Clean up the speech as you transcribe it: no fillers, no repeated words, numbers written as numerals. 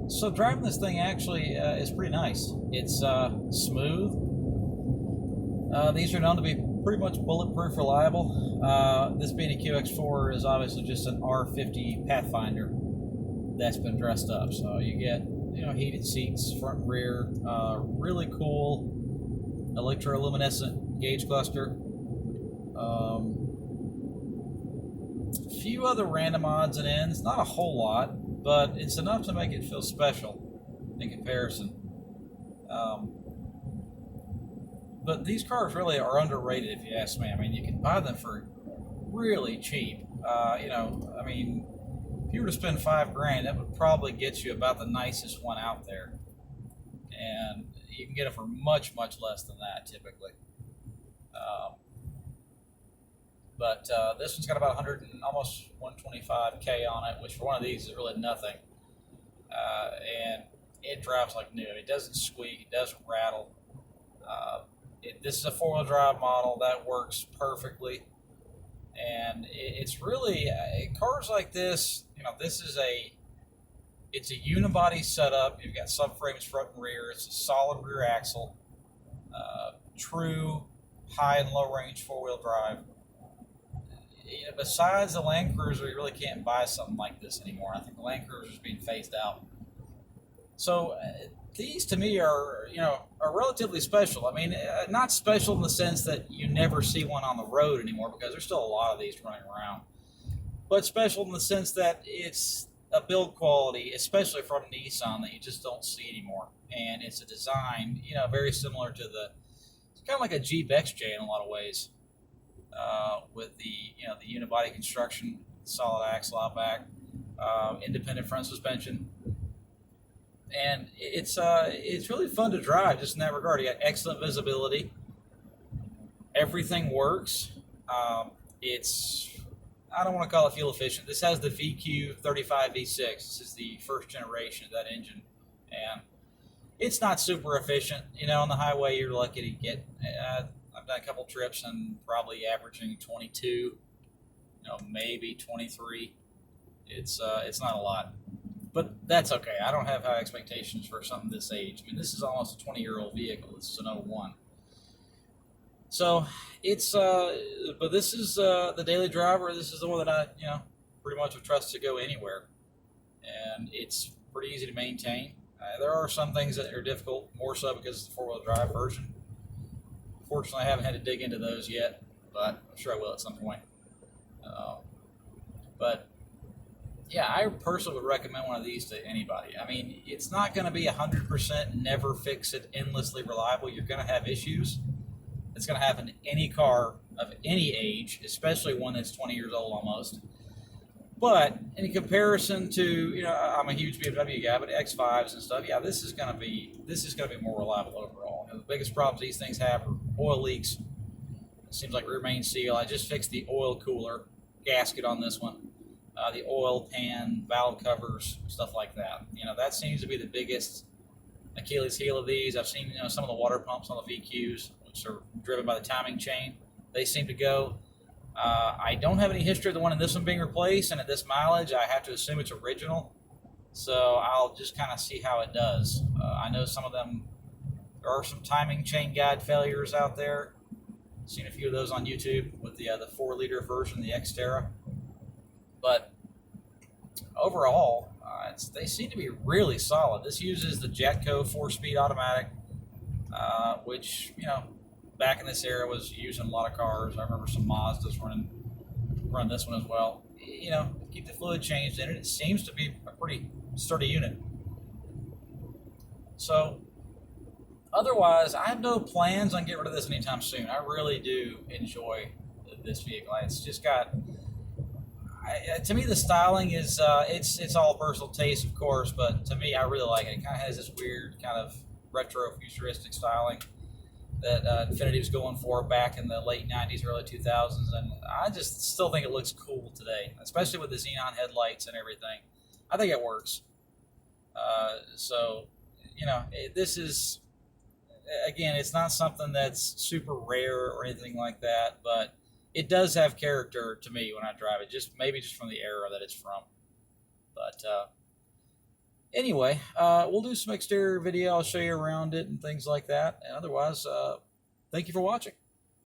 So driving this thing actually is pretty nice. It's smooth. These are known to be pretty much bulletproof reliable. This being a QX4 is obviously just an R50 Pathfinder that's been dressed up. So you get heated seats, front and rear, really cool electroluminescent gauge cluster. A few other random odds and ends, not a whole lot, but it's enough to make it feel special in comparison. But these cars really are underrated, if you ask me. I mean, you can buy them for really cheap. I mean, if you were to spend $5 grand, that would probably get you about the nicest one out there, and you can get it for much, much less than that typically. But this one's got about 100 and almost 125K on it, which for one of these is really nothing. And it drives like new. It doesn't squeak. It doesn't rattle. This is a four-wheel drive model that works perfectly. And it's really cars like this. This is it's a unibody setup. You've got subframes front and rear. It's a solid rear axle. True high and low range four-wheel drive. Besides the Land Cruiser, you really can't buy something like this anymore. I think the Land Cruiser is being phased out. So these to me are relatively special. I mean, not special in the sense that you never see one on the road anymore, because there's still a lot of these running around. But special in the sense that it's a build quality, especially from Nissan, that you just don't see anymore. And it's a design, very similar to it's kind of like a Jeep XJ in a lot of ways. With the the unibody construction, solid axle out back, independent front suspension, and it's really fun to drive just in that regard. You got excellent visibility. Everything works. I don't want to call it fuel efficient. This has the VQ35 V6. This is the first generation of that engine, and it's not super efficient. On the highway, you're lucky to get. I've done a couple trips and probably averaging 22, maybe 23. It's not a lot, but that's okay. I don't have high expectations for something this age. I mean, this is almost a 20-year-old vehicle. This is an '01. So it's but this is the daily driver. This is the one that I pretty much would trust to go anywhere, and it's pretty easy to maintain. There are some things that are difficult, more so because it's the four-wheel drive version. Fortunately, I haven't had to dig into those yet, but I'm sure I will at some point. But yeah, I personally would recommend one of these to anybody. I mean, it's not going to be 100% never fix it, endlessly reliable. You're going to have issues. It's going to happen in any car of any age, especially one that's 20 years old almost. But in comparison to, I'm a huge BMW guy, but X5s and stuff, yeah, this is going to be more reliable overall. The biggest problems these things have are oil leaks. It seems like rear main seal. I just fixed the oil cooler gasket on this one, the oil pan, valve covers, stuff like that. That seems to be the biggest Achilles heel of these. I've seen some of the water pumps on the VQs, which are driven by the timing chain. They seem to go. I don't have any history of the one in this one being replaced, and at this mileage, I have to assume it's original. So I'll just kind of see how it does. I know some of them, there are some timing chain guide failures out there. Seen a few of those on YouTube with the 4-liter version, the Xterra. But overall, they seem to be really solid. This uses the Jetco 4-speed automatic, which, back in this era was used in a lot of cars. I remember some Mazdas run this one as well. Keep the fluid changed in it. It seems to be a pretty sturdy unit. So otherwise, I have no plans on getting rid of this anytime soon. I really do enjoy this vehicle. It's just got, to me, the styling is, it's all personal taste, of course, but to me, I really like it. It kind of has this weird kind of retro futuristic styling that Infinity was going for back in the late 90s, early 2000s, and I just still think it looks cool today, especially with the xenon headlights and everything. I think it works. This is, again, it's not something that's super rare or anything like that, but it does have character to me when I drive it, maybe just from the era that it's from. But Anyway, we'll do some exterior video. I'll show you around it and things like that. And otherwise, thank you for watching.